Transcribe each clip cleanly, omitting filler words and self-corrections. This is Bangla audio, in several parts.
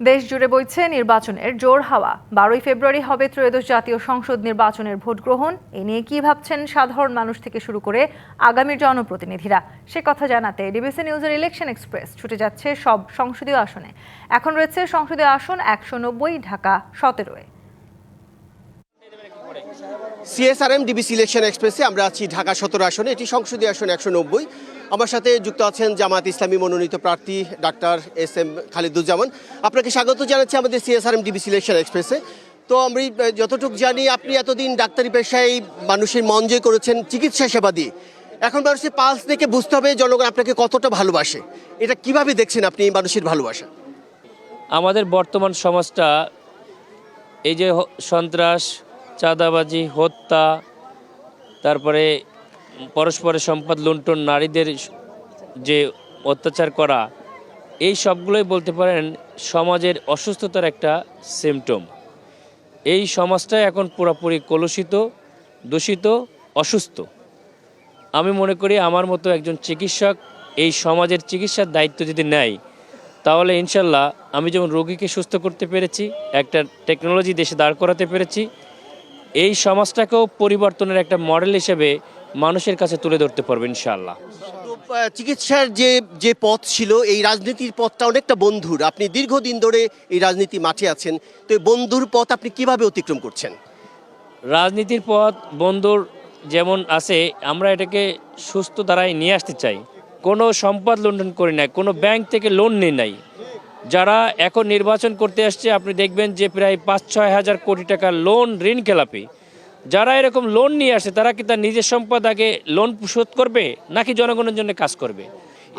দেশ জুড়ে বইছে নির্বাচনের জোর হাওয়া। 12ই ফেব্রুয়ারি হবে ত্রয়োদশ জাতীয় সংসদ নির্বাচনের ভোট গ্রহণ। এ নিয়ে কি ভাবছেন সাধারণ মানুষ থেকে শুরু করে আগামী জনপ্রতিনিধিরা, সে কথা জানাতে ডিবিসি নিউজের ইলেকশন এক্সপ্রেস ছুটে যাচ্ছে সব সংসদীয় আসনে। এখন রয়েছে সংসদীয় আসন 190, ঢাকা 17-এ। সিএসআরএম ডিবিসি ইলেকশন এক্সপ্রেসে আমরা আছি ঢাকা 17 আসনে। এটি সংসদীয় আসন 190। আমার সাথে যুক্ত আছেন জামায়াত ইসলামী মনোনীত প্রার্থী ডাক্তার এস.এম. খালিদুজ্জামান। আপনাকে স্বাগত জানাচ্ছি আমাদের সিএসআরএম ডিবিসি ইলেকশন এক্সপ্রেসে। তো আমি যতটুকু জানি আপনি এতদিন ডাক্তারি পেশায় মানুষের মন জয় করেছেন চিকিৎসা সেবা দিয়ে। এখন মানুষের পালস দেখে বুঝতে হবে জনগণ আপনাকে কতটা ভালোবাসে। এটা কিভাবে দেখছেন আপনি মানুষের ভালোবাসা? আমাদের বর্তমান সমাজটা এই যে সন্ত্রাস, চাঁদাবাজি, হত্যা, তারপরে পরস্পরের সম্পদ লুণ্ঠন, নারীদের যে অত্যাচার করা, এই সবগুলোই বলতে পারেন সমাজের অসুস্থতার একটা সিমটম। এই সমাজটাই এখন পুরোপুরি কলুষিত, দূষিত, অসুস্থ। আমি মনে করি আমার মতো একজন চিকিৎসক এই সমাজের চিকিৎসার দায়িত্ব যদি নেয়, তাহলে ইনশাল্লাহ আমি যেমন রোগীকে সুস্থ করতে পেরেছি, একটা টেকনোলজি দেশে দাঁড় করাতে পেরেছি, এই সমাজটাকেও পরিবর্তনের একটা মডেল হিসেবে মানুষের কাছে তুলে ধরতে পারবে ইনশাআল্লাহ। চিকিৎসার যে পথ ছিল, এই রাজনীতির পথটা অনেকটা বন্ধুর। আপনি দীর্ঘদিন ধরে এই রাজনীতি মাঠে আছেন, তো এই বন্ধুর পথ আপনি কিভাবে অতিক্রম করছেন? রাজনীতির পথ বন্ধুর যেমন আছে, আমরা এটাকে সুস্থ ধারায় নিয়ে আসতে চাই। কোনো সম্পদ লুণ্ঠন করি নাই, কোনো ব্যাংক থেকে লোন নেই নাই। যারা এখন নির্বাচন করতে আসছে আপনি দেখবেন যে প্রায় 5-6 হাজার কোটি টাকা লোন, ঋণ খেলাপি। যারা এরকম লোন নিয়ে আসে তারা কি তার নিজের সম্পদ আগে লোন শোধ করবে নাকি জনগণের জন্য কাজ করবে?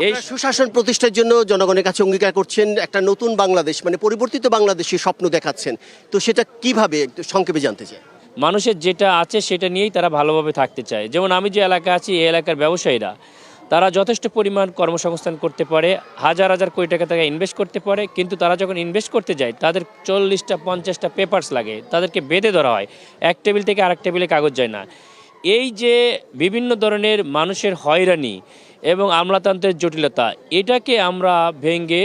এই সুশাসন প্রতিষ্ঠার জন্য জনগণের কাছে অঙ্গীকার করছেন, একটা নতুন বাংলাদেশ মানে পরিবর্তিত বাংলাদেশের স্বপ্ন দেখাচ্ছেন। তো সেটা কিভাবে একটু সংক্ষেপে জানতে চাই। মানুষের যেটা আছে সেটা নিয়েই তারা ভালোভাবে থাকতে চায়। যেমন আমি যে এলাকায় আছি, এই এলাকার ব্যবসায়ীরা তারা যথেষ্ট পরিমাণ কর্মসংস্থান করতে পারে, হাজার হাজার কোটি টাকা তারা ইনভেস্ট করতে পারে, কিন্তু তারা যখন ইনভেস্ট করতে যায় তাদের 40টা 50টা পেপারস লাগে, তাদেরকে বেঁধে ধরা হয়, এক টেবিল থেকে আরেক টেবিলে কাগজ যায় না। এই যে বিভিন্ন ধরনের মানুষের হয়রানি এবং আমলাতন্ত্রের জটিলতা, এটাকে আমরা ভেঙে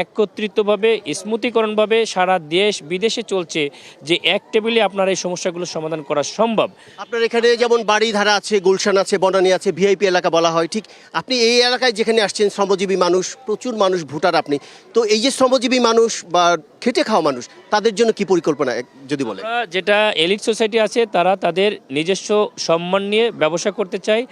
একত্রিতভাবে স্মুথীকরণভাবে সারা দেশ বিদেশে চলছে যে এক টেবিলে আপনার এই সমস্যাগুলো সমাধান করা সম্ভব। আপনার এখানে যেমন বাড়িধারা আছে, গুলশান আছে, বনানী আছে, ভিআইপি এলাকা বলা হয়, ঠিক আপনি এই এলাকায় যেখানে আসছেন শ্রমজীবী মানুষ, প্রচুর মানুষ ভোটার আপনি। তো এই যে শ্রমজীবী মানুষ বা খেটে খাওয়া মানুষ, তাদের জন্য কি পরিকল্পনা যদি বলেন? যেটা এলিট সোসাইটি আছে তারা তাদের নিজস্ব সম্মান নিয়ে ব্যবসা করতে চায়,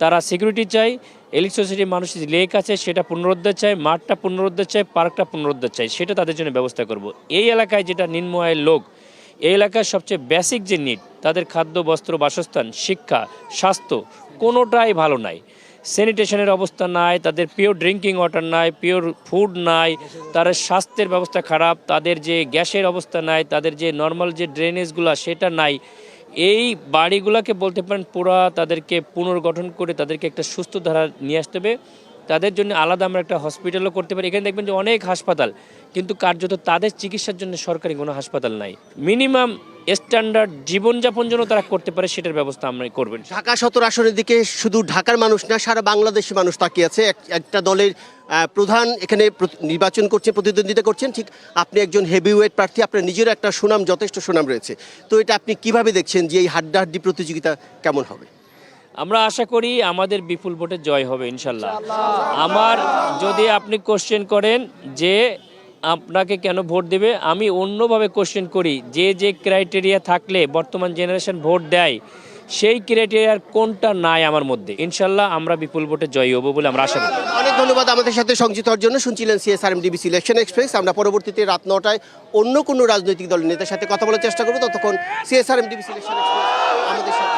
তারা সিকিউরিটি চায়। এলিট সোসাইটির মানুষ লেক আছে সেটা পুনরুদ্ধার চায়, মাঠটা পুনরুদ্ধার চায়, পার্কটা পুনরুদ্ধার চাই, সেটা তাদের জন্য ব্যবস্থা করব। এই এলাকায় যেটা নিম্ন আয়ের লোক, এই এলাকার সবচেয়ে বেসিক যে নিড, তাদের খাদ্য, বস্ত্র, বাসস্থান, শিক্ষা, স্বাস্থ্য কোনোটাই ভালো নাই। স্যানিটেশনের অবস্থা নাই, তাদের পিওর ড্রিঙ্কিং ওয়াটার নাই, পিওর ফুড নাই, তাদের স্বাস্থ্যের ব্যবস্থা খারাপ, তাদের যে গ্যাসের অবস্থা নাই, তাদের যে নর্মাল যে ড্রেনেজগুলো সেটা নাই। এই বাড়িগুলোকে বলতে পারেন পুরা তাদেরকে পুনর্গঠন করে তাদেরকে একটা সুস্থ ধারা নিয়ে আসতে হবে। তাদের জন্য আলাদা আমরা একটা হসপিটালও করতে পারি। এখানে দেখবেন যে অনেক হাসপাতাল, কিন্তু কার্যত তাদের চিকিৎসার জন্য সরকারি কোনো হাসপাতাল নাই। মিনিমাম স্ট্যান্ডার্ড জীবনযাপন যেন তারা করতে পারে সেটার ব্যবস্থা আমরা করবেন। ঢাকা 17 আসনের দিকে শুধু ঢাকার মানুষ না, সারা বাংলাদেশের মানুষ তাকিয়ে আছে। একটা দলের প্রধান এখানে নির্বাচন করছেন, প্রতিদ্বন্দ্বিতা করছেন, ঠিক আপনি একজন হেভিওয়েট প্রার্থী, আপনার নিজের একটা সুনাম, যথেষ্ট সুনাম রয়েছে। তো এটা আপনি কিভাবে দেখছেন যে এই হাড্ডাহাড্ডি প্রতিযোগিতা কেমন হবে? আমরা আশা করি আমাদের বিপুল ভোটে জয় হবে ইনশাল্লাহ। আমার যদি আপনি কোশ্চেন করেন যে আপনাকে কেন ভোট দেবে, আমি অন্যভাবে কোশ্চেন করি যে ক্রাইটেরিয়া থাকলে বর্তমান জেনারেশন ভোট দেয়, সেই ক্রাইটেরিয়ার কোনটা নাই আমার মধ্যে। ইনশাল্লাহ আমরা বিপুল ভোটে জয়ী হবো বলে আমরা আশা করি। অনেক ধন্যবাদ আমাদের সাথে সংযুক্ত হওয়ার জন্য। শুনছিলেন সিএসআরএম ডিবিসি ইলেকশন এক্সপ্রেস। আমরা পরবর্তীতে রাত 9টায় অন্য কোনো রাজনৈতিক দলের নেতার সাথে কথা বলার চেষ্টা করব। ততক্ষণ সিএসআরএম ডিবিসি ইলেকশন এক্সপ্রেস আমাদের সাথে।